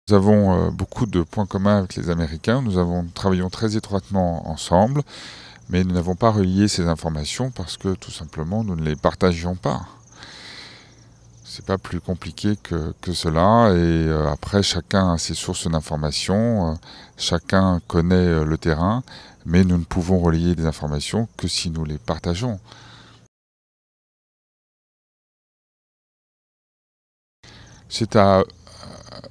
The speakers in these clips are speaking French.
Nous avons beaucoup de points communs avec les Américains, nous travaillons très étroitement ensemble, mais nous n'avons pas relié ces informations parce que tout simplement nous ne les partagions pas. C'est pas plus compliqué que cela, et après chacun a ses sources d'informations, chacun connaît le terrain, mais nous ne pouvons relayer des informations que si nous les partageons. C'est à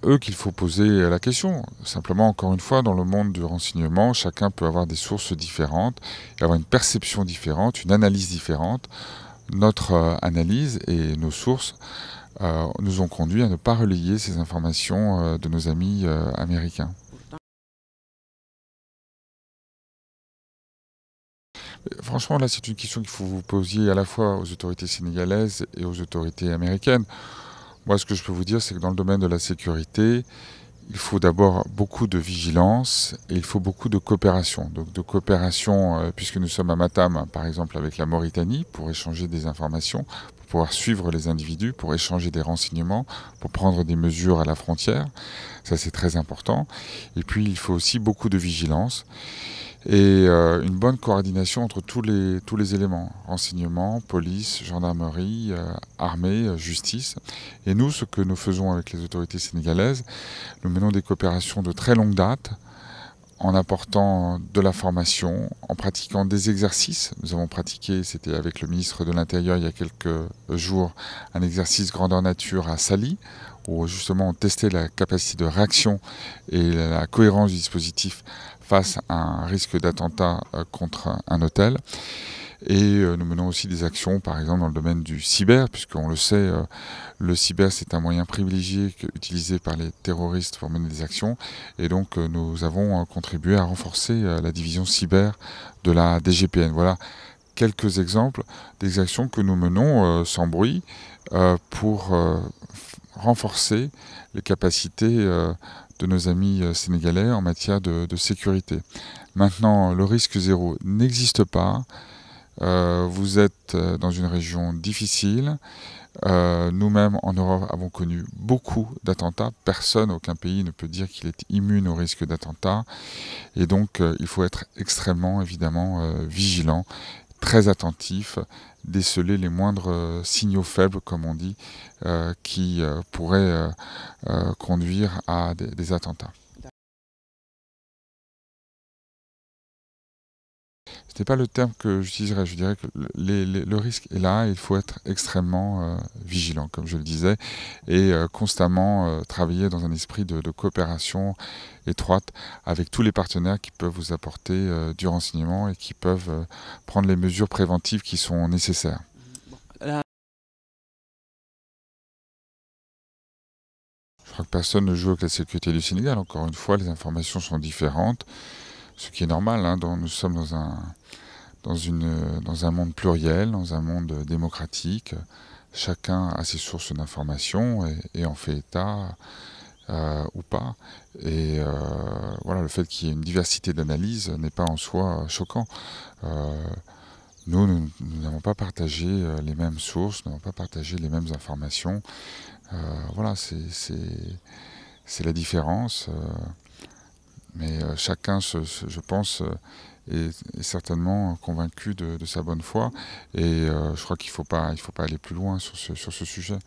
eux qu'il faut poser la question. Simplement, encore une fois, dans le monde du renseignement, chacun peut avoir des sources différentes, et avoir une perception différente, une analyse différente. Notre analyse et nos sources nous ont conduit à ne pas relayer ces informations de nos amis américains. Franchement, là, c'est une question qu'il faut vous poser à la fois aux autorités sénégalaises et aux autorités américaines. Moi, ce que je peux vous dire, c'est que dans le domaine de la sécurité, il faut d'abord beaucoup de vigilance et il faut beaucoup de coopération. Donc de coopération, puisque nous sommes à Matam, par exemple, avec la Mauritanie, pour échanger des informations, pour pouvoir suivre les individus, pour échanger des renseignements, pour prendre des mesures à la frontière. Ça, c'est très important. Et puis, il faut aussi beaucoup de vigilance et une bonne coordination entre tous les éléments, renseignement, police, gendarmerie, armée, justice. Et nous, ce que nous faisons avec les autorités sénégalaises, nous menons des coopérations de très longue date, en apportant de la formation, en pratiquant des exercices. Nous avons pratiqué, c'était avec le ministre de l'Intérieur il y a quelques jours, un exercice grandeur nature à Sali, où justement on testait la capacité de réaction et la cohérence du dispositif face à un risque d'attentat contre un hôtel. Et nous menons aussi des actions, par exemple, dans le domaine du cyber, puisqu'on le sait, le cyber, c'est un moyen privilégié utilisé par les terroristes pour mener des actions. Et donc, nous avons contribué à renforcer la division cyber de la DGPN. Voilà quelques exemples des actions que nous menons sans bruit pour renforcer les capacités de nos amis sénégalais en matière de sécurité. Maintenant, le risque zéro n'existe pas. Vous êtes dans une région difficile. Nous-mêmes, en Europe, avons connu beaucoup d'attentats. Personne, aucun pays ne peut dire qu'il est immune au risque d'attentats. Et donc, il faut être extrêmement, évidemment, vigilant, très attentif, déceler les moindres signaux faibles, comme on dit, qui pourraient conduire à des attentats. Ce n'est pas le terme que j'utiliserais, je dirais que le risque est là, et il faut être extrêmement vigilant, comme je le disais, et constamment travailler dans un esprit de coopération étroite avec tous les partenaires qui peuvent vous apporter du renseignement et qui peuvent prendre les mesures préventives qui sont nécessaires. Je crois que personne ne joue avec la sécurité du Sénégal. Encore une fois, les informations sont différentes, ce qui est normal, hein, nous sommes dans un monde pluriel, dans un monde démocratique. Chacun a ses sources d'informations et en fait état ou pas. Et voilà, le fait qu'il y ait une diversité d'analyses n'est pas en soi choquant. Nous n'avons pas partagé les mêmes sources, nous n'avons pas partagé les mêmes informations. Voilà, c'est la différence. Mais chacun, je pense, est certainement convaincu de sa bonne foi. Et je crois qu'il ne faut pas aller plus loin sur ce sujet.